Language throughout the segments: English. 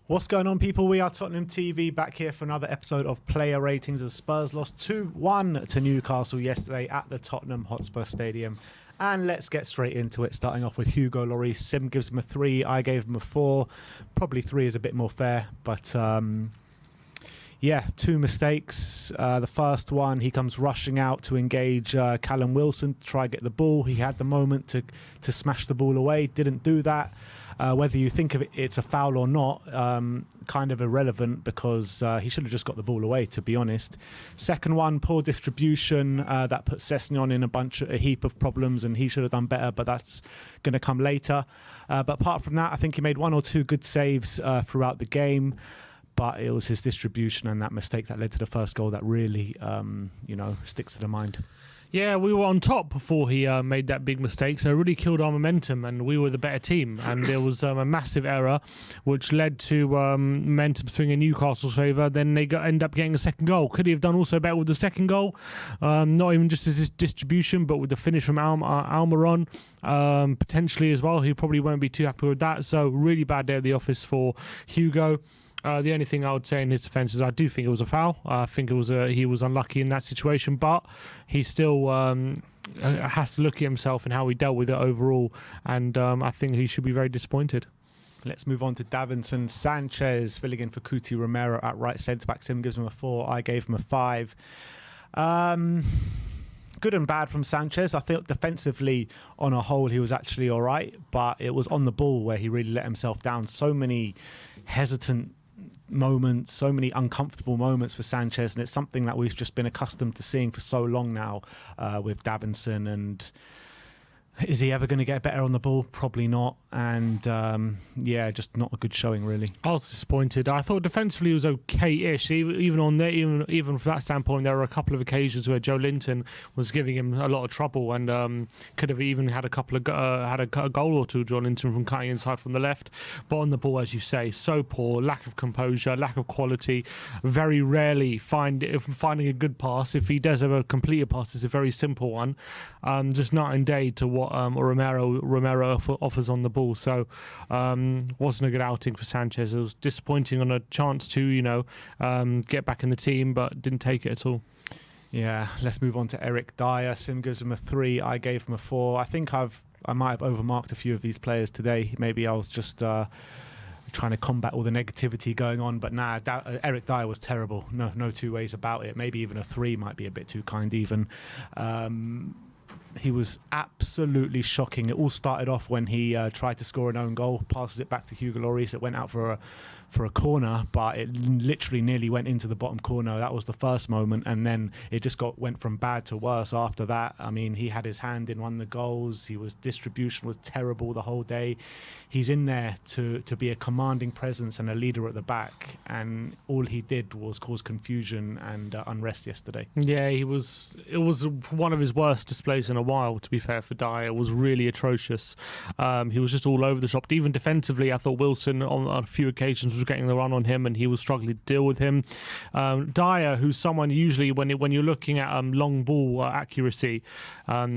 What's going on, people? We are Tottenham TV, back here for another episode of Player Ratings as Spurs lost 2-1 to Newcastle yesterday at the Tottenham Hotspur Stadium. And let's get straight into it, starting off with Hugo Lloris. Sim gives him a 3, I gave him a 4. Probably 3 is a bit more fair, but yeah, 2 mistakes. The first one, he comes rushing out to engage Callum Wilson to try and get the ball. He had the moment to smash the ball away, didn't do that. Whether you think of it's a foul or not, kind of irrelevant, because he should have just got the ball away, to be honest. Second one, poor distribution, that put Sessegnon in a heap of problems, and he should have done better, but that's going to come later. But apart from that, I think he made 1 or 2 good saves throughout the game. But it was his distribution and that mistake that led to the first goal that really, sticks to the mind. Yeah, we were on top before he made that big mistake, so it really killed our momentum, and we were the better team. And there was a massive error, which led to momentum swing in Newcastle's favour. Then they end up getting a second goal. Could he have done also better with the second goal? Not even just as his distribution, but with the finish from Almiron, potentially as well. He probably won't be too happy with that. So really bad day at the office for Hugo. The only thing I would say in his defence is I do think it was a foul. I think it was he was unlucky in that situation, but he still has to look at himself and how he dealt with it overall, and I think he should be very disappointed. Let's move on to Davinson Sanchez, filling in for Cuti Romero at right centre-back. Sim gives him a 4, I gave him a 5. Good and bad from Sanchez. I think defensively, on a whole, he was actually all right, but it was on the ball where he really let himself down. So many hesitant moments, so many uncomfortable moments for Sanchez, and it's something that we've just been accustomed to seeing for so long now with Davinson. And is he ever going to get better on the ball? Probably not. And just not a good showing, really. I was disappointed. I thought defensively he was okay-ish. Even on there, even from that standpoint, there were a couple of occasions where Joe Linton was giving him a lot of trouble, and could have even had a couple of a goal or two. Joe Linton from cutting inside from the left, but on the ball, as you say, so poor. Lack of composure, lack of quality. Very rarely finding a good pass. If he does ever complete a pass, it's a very simple one. Just night and day to what Romero offers on the ball. So wasn't a good outing for Sanchez. It was disappointing on a chance to get back in the team, but didn't take it at all. Yeah, let's move on to Eric Dier. Sim gives him a 3, I gave him a 4. I think I might have overmarked a few of these players today. Maybe I was just trying to combat all the negativity going on, but Eric Dier was terrible. No two ways about it. Maybe even a 3 might be a bit too kind even. He was absolutely shocking. It all started off when he tried to score an own goal, passes it back to Hugo Lloris. It went out for a corner, but it literally nearly went into the bottom corner. That was the first moment, and then it just went from bad to worse after that. I mean, he had his hand in one of the goals. Distribution was terrible the whole day. He's in there to be a commanding presence and a leader at the back, and all he did was cause confusion and unrest yesterday. Yeah, it was one of his worst displays in a while, to be fair, for Dier. It was really atrocious. He was just all over the shop. Even defensively, I thought Wilson on a few occasions was getting the run on him, and he was struggling to deal with him. Dier, who's someone usually when you're looking at long ball accuracy,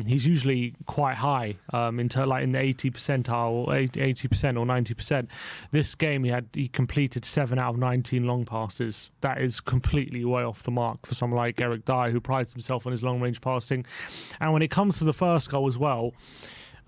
he's usually quite high in the 80 percentile, 80% or 90%. This game he completed 7 out of 19 long passes. That is completely way off the mark for someone like Eric Dier, who prides himself on his long range passing. And when it comes to the first goal as well,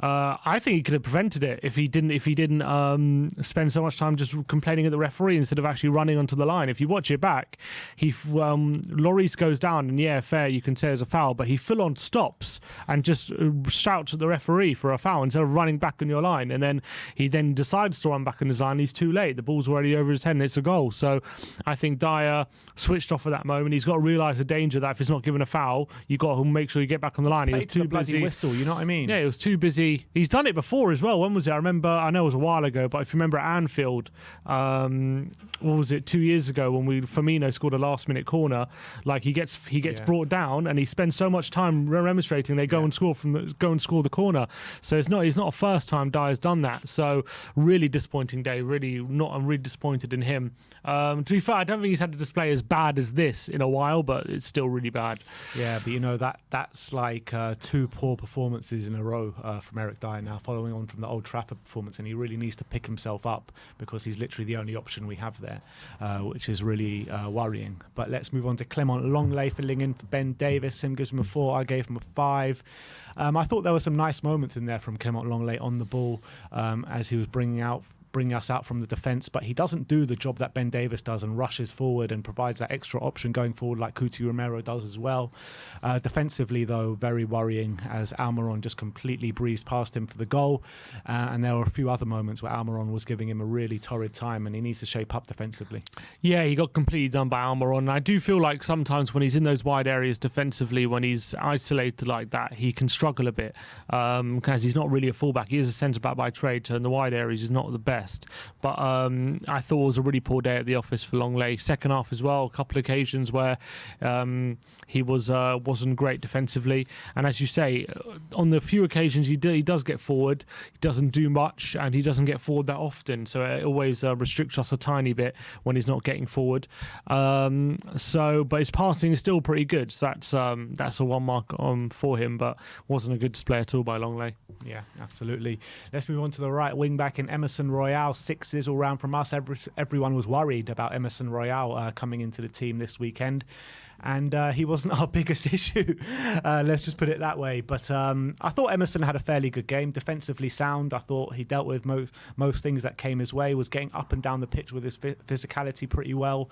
I think he could have prevented it if he didn't spend so much time just complaining at the referee instead of actually running onto the line. If you watch it back, Lloris goes down, and yeah, fair, you can say it's a foul, but he full on stops and just shouts at the referee for a foul instead of running back on your line. And then he decides to run back on his line. He's too late. The ball's already over his head, and it's a goal. So I think Dier switched off at that moment. He's got to realise the danger that if it's not given a foul, you've got to make sure you get back on the line. He was too busy. Whistle, you know what I mean? Yeah, he was too busy. He's done it before as well. When was it? I know it was a while ago, but if you remember at Anfield, what was it, 2 years ago when Firmino scored a last-minute corner, like he gets brought down and he spends so much time remonstrating. They go and score the corner. So he's not a first time Dier's done that. So really disappointing day. I'm really disappointed in him. To be fair, I don't think he's had a display as bad as this in a while, but it's still really bad. Yeah, but that's like 2 poor performances in a row from Eric Dier now, following on from the Old Trafford performance, and he really needs to pick himself up because he's literally the only option we have there, which is really worrying. But let's move on to Clement Lenglet filling in for Ben Davies. Him gives him a 4, I gave him a 5. I thought there were some nice moments in there from Clement Lenglet on the ball as he was bringing us out from the defence, but he doesn't do the job that Ben Davies does and rushes forward and provides that extra option going forward like Cuti Romero does as well. Defensively, though, very worrying as Almiron just completely breezed past him for the goal, and there were a few other moments where Almiron was giving him a really torrid time, and he needs to shape up defensively. Yeah, he got completely done by Almiron. I do feel like sometimes when he's in those wide areas defensively, when he's isolated like that, he can struggle a bit because he's not really a fullback. He is a centre-back by trade, so in the wide areas he's not the best. But I thought it was a really poor day at the office for Lenglet. Second half as well, a couple of occasions where he wasn't great defensively. And as you say, on the few occasions he does get forward, he doesn't do much, and he doesn't get forward that often. So it always restricts us a tiny bit when he's not getting forward. But his passing is still pretty good. So that's a 1 mark for him, but wasn't a good display at all by Lenglet. Yeah, absolutely. Let's move on to the right wing back in Emerson Royal. 6s all round from us. Everyone was worried about Emerson Royal coming into the team this weekend. And he wasn't our biggest issue, let's just put it that way. But I thought Emerson had a fairly good game, defensively sound. I thought he dealt with most things that came his way, was getting up and down the pitch with his physicality pretty well.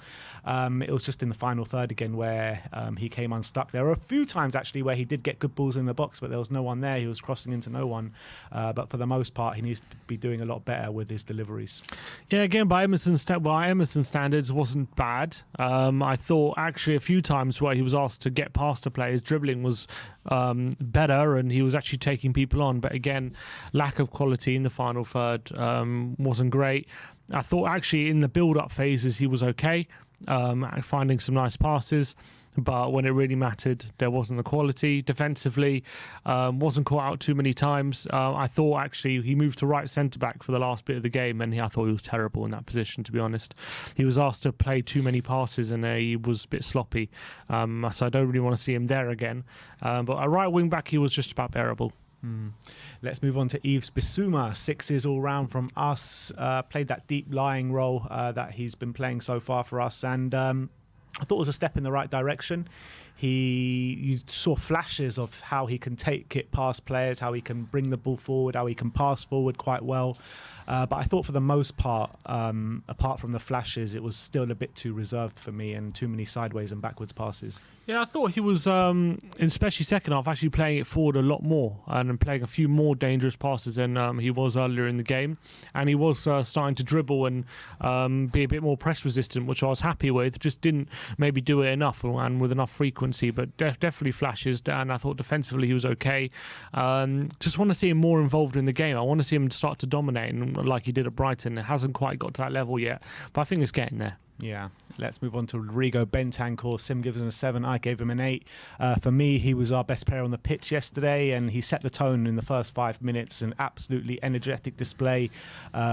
It was just in the final third again where he came unstuck. There were a few times actually where he did get good balls in the box, but there was no one there. He was crossing into no one. But for the most part, he needs to be doing a lot better with his deliveries. Yeah, again, by Emerson standards, wasn't bad. I thought actually a few times where he was asked to get past a player, his dribbling was better and he was actually taking people on, but again, lack of quality in the final third wasn't great. I thought actually in the build-up phases he was okay, finding some nice passes, but when it really mattered, there wasn't the quality. Defensively, wasn't caught out too many times. I thought actually he moved to right centre-back for the last bit of the game, and I thought he was terrible in that position, to be honest. He was asked to play too many passes, and he was a bit sloppy. So I don't really want to see him there again. But a right wing-back, he was just about bearable. Let's move on to Yves Bissouma. 6s all round from us. Played that deep lying role that he's been playing so far for us, and I thought it was a step in the right direction. You saw flashes of how he can take it past players, how he can bring the ball forward, how he can pass forward quite well. But I thought for the most part, apart from the flashes, it was still a bit too reserved for me and too many sideways and backwards passes. Yeah, I thought he was, especially second half, actually playing it forward a lot more and playing a few more dangerous passes than he was earlier in the game. And he was starting to dribble and be a bit more press resistant, which I was happy with. Just didn't maybe do it enough and with enough frequency, but definitely flashes. And I thought defensively he was okay. Just want to see him more involved in the game. I want to see him start to dominate like he did at Brighton. It hasn't quite got to that level yet, but I think it's getting there. Yeah, let's move on to Rodrigo Bentancur. Sim gives him a 7. I gave him an 8. For me, he was our best player on the pitch yesterday, and he set the tone in the first 5 minutes. An absolutely energetic display,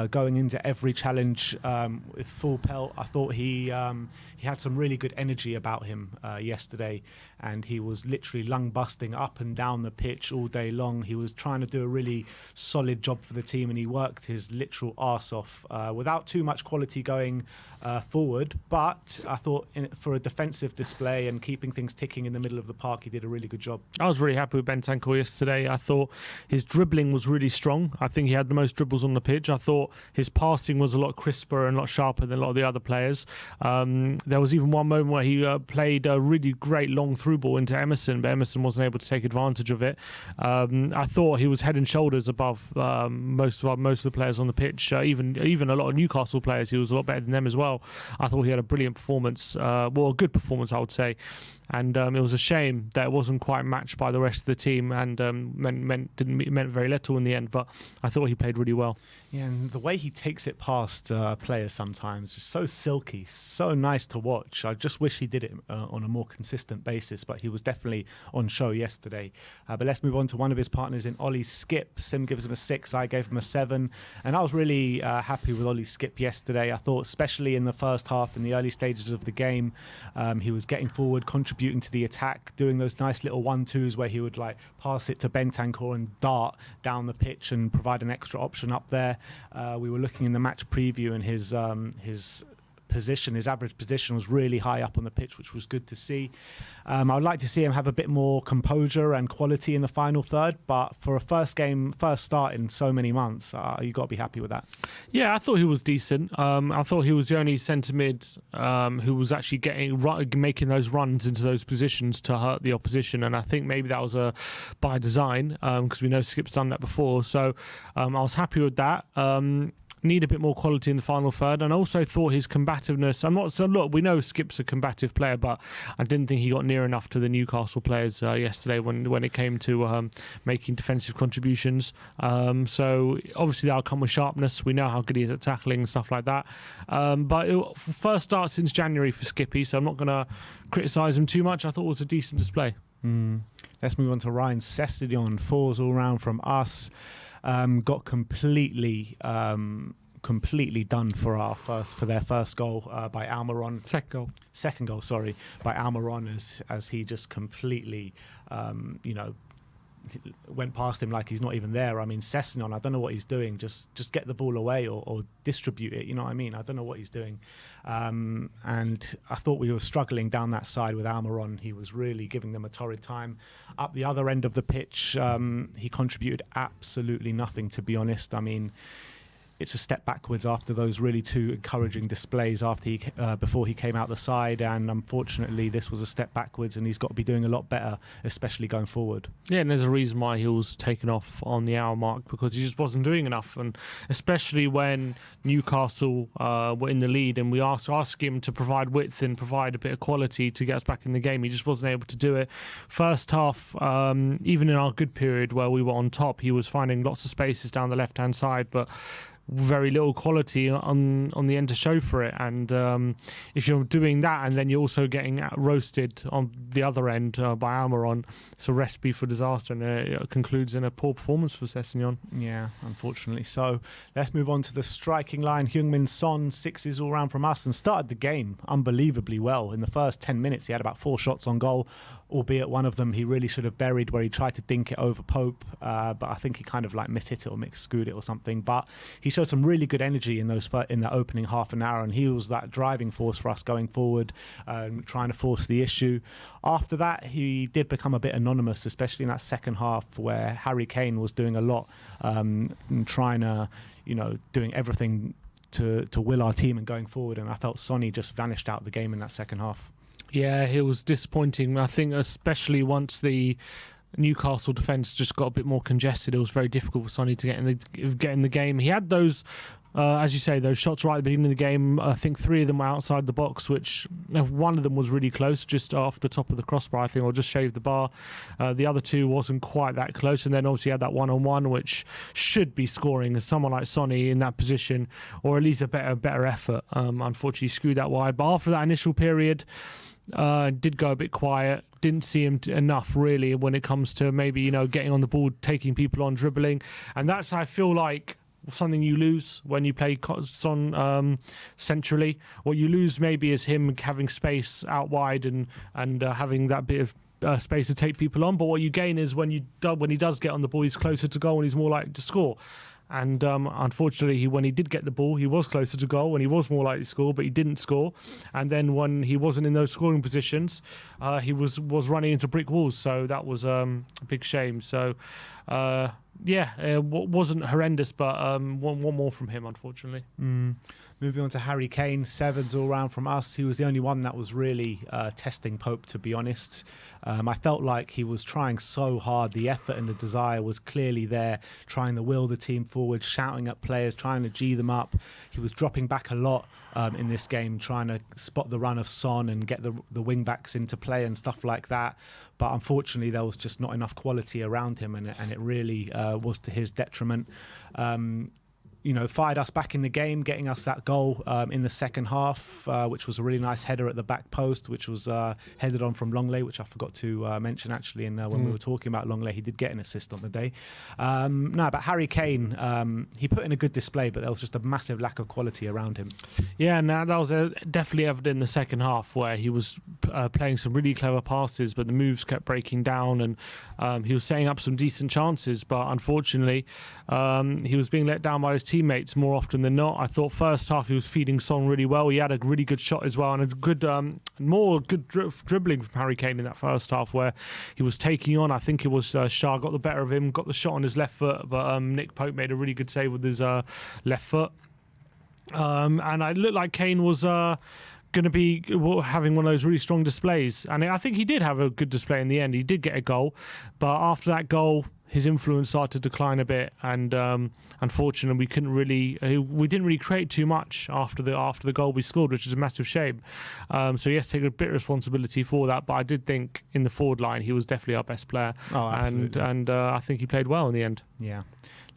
going into every challenge with full pelt. I thought he had some really good energy about him yesterday, and he was literally lung busting up and down the pitch all day long. He was trying to do a really solid job for the team, and he worked his literal arse off without too much quality going forward. But I thought for a defensive display and keeping things ticking in the middle of the park, he did a really good job. I was really happy with Bentancur yesterday. I thought his dribbling was really strong. I think he had the most dribbles on the pitch. I thought his passing was a lot crisper and a lot sharper than a lot of the other players. There was even one moment where he played a really great long through ball into Emerson, but Emerson wasn't able to take advantage of it. I thought he was head and shoulders above most of the players on the pitch. Even a lot of Newcastle players, he was a lot better than them as well. I thought he had a brilliant performance, a good performance, I would say. And it was a shame that it wasn't quite matched by the rest of the team, and meant very little in the end. But I thought he played really well. Yeah, and the way he takes it past players sometimes is so silky, so nice to watch. I just wish he did it on a more consistent basis, but he was definitely on show yesterday. But let's move on to one of his partners in Ollie Skipp. Sim gives him a 6, I gave him a 7. And I was really happy with Ollie Skipp yesterday. I thought, especially in the first half, in the early stages of the game. He was getting forward, contributing to the attack, doing those nice little 1-2s where he would like pass it to Bentancur and dart down the pitch and provide an extra option up there. We were looking in the match preview, and his position, his average position was really high up on the pitch, which was good to see. I would like to see him have a bit more composure and quality in the final third, but for a first start in so many months, you got to be happy with that. Yeah, I thought he was decent. I thought he was the only centre mid who was actually making those runs into those positions to hurt the opposition, and I think maybe that was by design, because we know Skipp's done that before. So I was happy with that. Need a bit more quality in the final third, and I also thought his combativeness. Look, we know Skipp's a combative player, but I didn't think he got near enough to the Newcastle players yesterday when it came to making defensive contributions. So obviously that'll come with sharpness. We know how good he is at tackling and stuff like that. But first start since January for Skippy, so I'm not going to criticise him too much. I thought it was a decent display. Let's move on to Ryan Sessegnon. 4s all round from us. Got completely done for their first goal by Almiron. Second goal, sorry, by Almiron, as he just completely, went past him like he's not even there. I mean, Sessegnon, I don't know what he's doing. Just get the ball away or distribute it. You know what I mean? I don't know what he's doing. And I thought we were struggling down that side with Almiron. He was really giving them a torrid time. Up the other end of the pitch, he contributed absolutely nothing, to be honest. I mean, it's a step backwards after those really two encouraging displays before he came out the side, and unfortunately this was a step backwards, and he's got to be doing a lot better, especially going forward. Yeah, and there's a reason why he was taken off on the hour mark, because he just wasn't doing enough, and especially when Newcastle were in the lead and we asked him to provide width and provide a bit of quality to get us back in the game. He just wasn't able to do it. First half, even in our good period where we were on top, he was finding lots of spaces down the left hand side, but very little quality on the end to show for it. And if you're doing that and then you're also getting roasted on the other end by Almiron, it's a recipe for disaster, and it concludes in a poor performance for Sessegnon. Yeah, unfortunately. So let's move on to the striking line. Heung-Min Son, 6s all round from us, and started the game unbelievably well. In the first 10 minutes he had about 4 shots on goal, albeit one of them he really should have buried, where he tried to dink it over Pope, but I think he kind of like mishit it or mix-screwed it or something. But he showed some really good energy in the opening half an hour, and he was that driving force for us going forward, trying to force the issue. After that, he did become a bit anonymous, especially in that second half where Harry Kane was doing a lot, trying to, doing everything to will our team and going forward, and I felt Sonny just vanished out of the game in that second half. Yeah, it was disappointing. I think especially once the Newcastle defence just got a bit more congested, it was very difficult for Sonny to get in the game. He had those, as you say, those shots right at the beginning of the game. I think 3 of them were outside the box, which one of them was really close, just off the top of the crossbar, I think, or just shaved the bar. The other 2 wasn't quite that close, and then obviously had that one-on-one, which should be scoring as someone like Sonny in that position, or at least a better effort. Unfortunately, screwed that wide. But after that initial period, did go a bit quiet. Didn't see him enough really when it comes to maybe getting on the ball, taking people on, dribbling, and that's, I feel like, something you lose when you play Son centrally. What you lose maybe is him having space out wide and having that bit of space to take people on. But what you gain is when he does get on the ball, he's closer to goal and he's more likely to score. And unfortunately, when he did get the ball, he was closer to goal and he was more likely to score, but he didn't score. And then when he wasn't in those scoring positions, he was running into brick walls. So that was a big shame. So, it wasn't horrendous, but one more from him, unfortunately. Moving on to Harry Kane, 7s all round from us. He was the only one that was really testing Pope, to be honest. I felt like he was trying so hard. The effort and the desire was clearly there, trying to will the team forward, shouting at players, trying to G them up. He was dropping back a lot in this game, trying to spot the run of Son and get the wing-backs into play and stuff like that. But unfortunately, there was just not enough quality around him, and it really was to his detriment. fired us back in the game, getting us that goal in the second half, which was a really nice header at the back post, which was headed on from Lenglet, which I forgot to mention actually. And when we were talking about Lenglet, he did get an assist on the day. But Harry Kane, he put in a good display, but there was just a massive lack of quality around him. Yeah, that was definitely evident in the second half, where he was playing some really clever passes, but the moves kept breaking down, and he was setting up some decent chances, but unfortunately he was being let down by his teammates more often than not. I thought first half he was feeding Son really well. He had a really good shot as well, and a good dribbling from Harry Kane in that first half, where he was taking on, I think it was Shah got the better of him, got the shot on his left foot, but Nick Pope made a really good save with his left foot. And it looked like Kane was going to be having one of those really strong displays, and I think he did have a good display in the end. He did get a goal, but after that goal his influence started to decline a bit, and unfortunately we didn't really create too much after the goal we scored, which is a massive shame. So he has to take a bit of responsibility for that, but I did think in the forward line he was definitely our best player. Oh, absolutely. And I think he played well in the end. Yeah.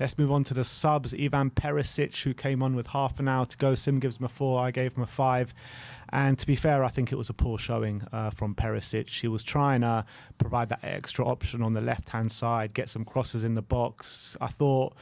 Let's move on to the subs. Ivan Perisic, who came on with half an hour to go. Sim gives him a 4, I gave him a 5. And to be fair, I think it was a poor showing from Perisic. He was trying to provide that extra option on the left-hand side, get some crosses in the box. I thought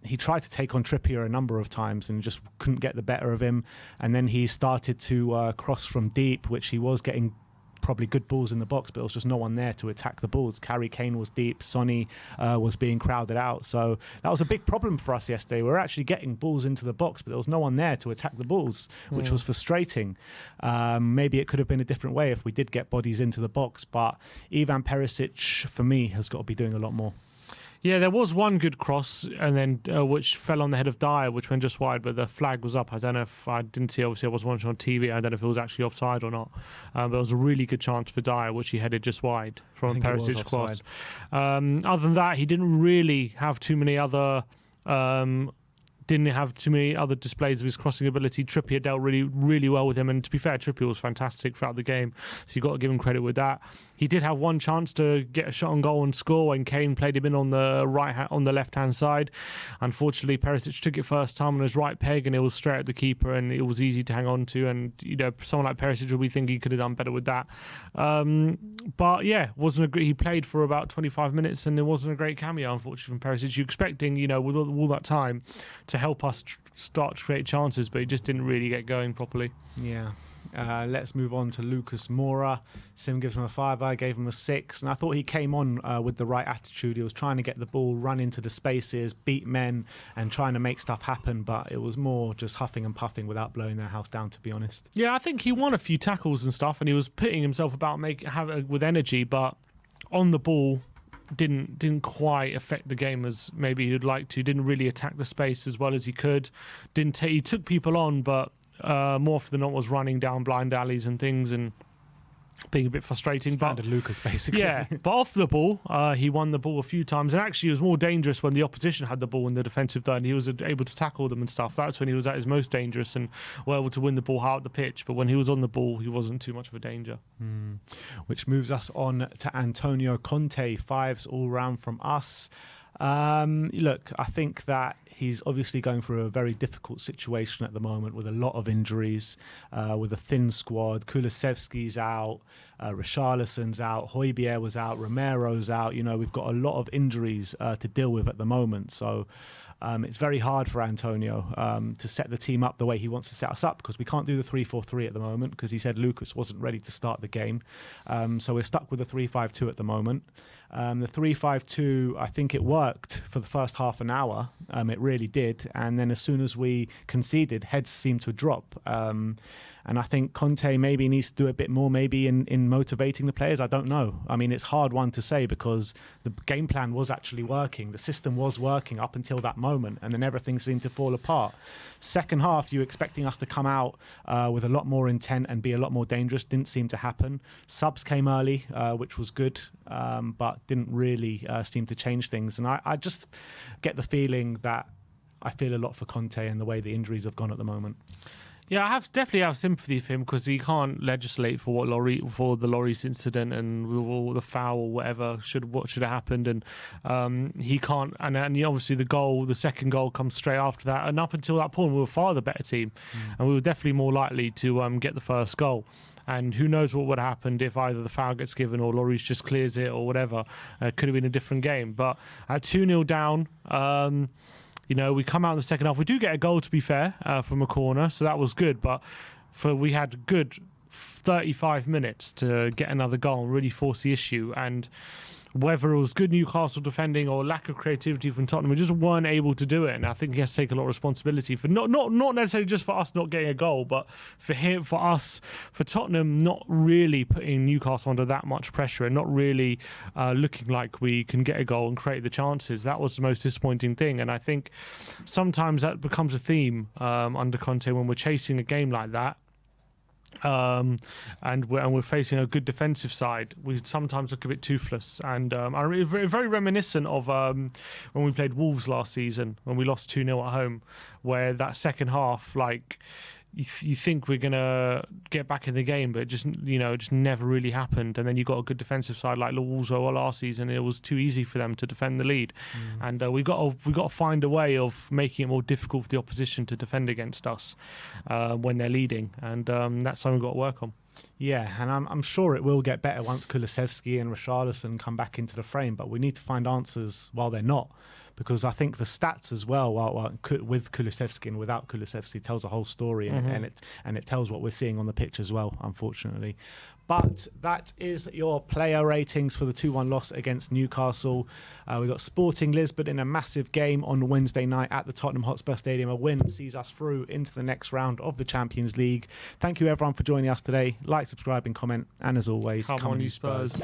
he tried to take on Trippier a number of times and just couldn't get the better of him. And then he started to cross from deep, which he was getting probably good balls in the box, but there was just no one there to attack the balls. Harry Kane was deep, Sonny was being crowded out, so that was a big problem for us yesterday. We were actually getting balls into the box, but there was no one there to attack the balls, which was frustrating. Maybe it could have been a different way if we did get bodies into the box, but Ivan Perisic, for me, has got to be doing a lot more. Yeah, there was one good cross, and then which fell on the head of Dier, which went just wide, but the flag was up. I don't know if I didn't see. Obviously, I was watching on TV. I don't know if it was actually offside or not. But it was a really good chance for Dier, which he headed just wide from Perisic's cross. Other than that, he didn't really have too many other. Didn't have too many other displays of his crossing ability. Trippier dealt really, really well with him, and to be fair, Trippier was fantastic throughout the game, so you've got to give him credit with that. He did have one chance to get a shot on goal and score when Kane played him in on the left-hand side. Unfortunately, Perisic took it first time on his right peg, and it was straight at the keeper, and it was easy to hang on to. And someone like Perisic will be thinking he could have done better with that. But yeah, he played for about 25 minutes, and it wasn't a great cameo, unfortunately, from Perisic. You're expecting, with all that time, to help us start to create chances, but he just didn't really get going properly. Yeah. Let's move on to Lucas Moura. Sim gives him a 5, I gave him a 6, and I thought he came on with the right attitude. He was trying to get the ball, run into the spaces, beat men, and trying to make stuff happen, but it was more just huffing and puffing without blowing their house down, to be honest. Yeah, I think he won a few tackles and stuff, and he was putting himself about with energy, but on the ball didn't quite affect the game as maybe he'd like to. Didn't really attack the space as well as he could. He took people on, but more often than not was running down blind alleys and things and being a bit frustrating. Standard Lucas, basically. Yeah, but off the ball, he won the ball a few times, and actually it was more dangerous when the opposition had the ball in the defensive third and he was able to tackle them and stuff. That's when he was at his most dangerous and were able to win the ball out the pitch. But when he was on the ball, he wasn't too much of a danger. Which moves us on to Antonio Conte. 5s all round from us. Look, I think that he's obviously going through a very difficult situation at the moment with a lot of injuries, with a thin squad. Kulusevski's out, Richarlison's out, Højbjerg was out, Romero's out. We've got a lot of injuries to deal with at the moment. So it's very hard for Antonio to set the team up the way he wants to set us up, because we can't do the 3-4-3 at the moment because he said Lucas wasn't ready to start the game. So we're stuck with the 3-5-2 at the moment. The 3-5-2, I think it worked for the first half an hour. It really did. And then as soon as we conceded, heads seemed to drop. And I think Conte maybe needs to do a bit more maybe in motivating the players. I don't know. I mean, it's hard one to say because the game plan was actually working. The system was working up until that moment, and then everything seemed to fall apart. Second half, you were expecting us to come out with a lot more intent and be a lot more dangerous. Didn't seem to happen. Subs came early, which was good, but didn't really seem to change things. And I just get the feeling that I feel a lot for Conte and the way the injuries have gone at the moment. Yeah, I definitely have sympathy for him because he can't legislate for for the Lloris incident and all the foul or whatever what should have happened, and he can't. And obviously the second goal comes straight after that, and up until that point we were far the better team, and we were definitely more likely to get the first goal. And who knows what would have happened if either the foul gets given or Lloris just clears it or whatever. Could have been a different game. But at 2-0 down. We come out in the second half. We do get a goal, to be fair, from a corner, so that was good. But we had a good 35 minutes to get another goal and really force the issue. And whether it was good Newcastle defending or lack of creativity from Tottenham, we just weren't able to do it. And I think he has to take a lot of responsibility for not necessarily just for us not getting a goal, but for Tottenham not really putting Newcastle under that much pressure and not really looking like we can get a goal and create the chances. That was the most disappointing thing. And I think sometimes that becomes a theme under Conte when we're chasing a game like that. And we're facing a good defensive side. We sometimes look a bit toothless, and I'm very reminiscent of when we played Wolves last season when we lost 2-0 at home, where that second half, like you think we're gonna get back in the game, but it just never really happened. And then you got a good defensive side like the Wolves were last season. It was too easy for them to defend the lead, and we got to find a way of making it more difficult for the opposition to defend against us when they're leading, and that's something we've got to work on. Yeah, and I'm sure it will get better once Kulusevski and Richarlison come back into the frame, but we need to find answers while they're not. Because I think the stats as well, with Kulusevski and without Kulusevski, tells a whole story, and it tells what we're seeing on the pitch as well, unfortunately. But that is your player ratings for the 2-1 loss against Newcastle. We got Sporting Lisbon in a massive game on Wednesday night at the Tottenham Hotspur Stadium. A win sees us through into the next round of the Champions League. Thank you everyone for joining us today. Like, subscribe and comment, and as always, come on you Spurs.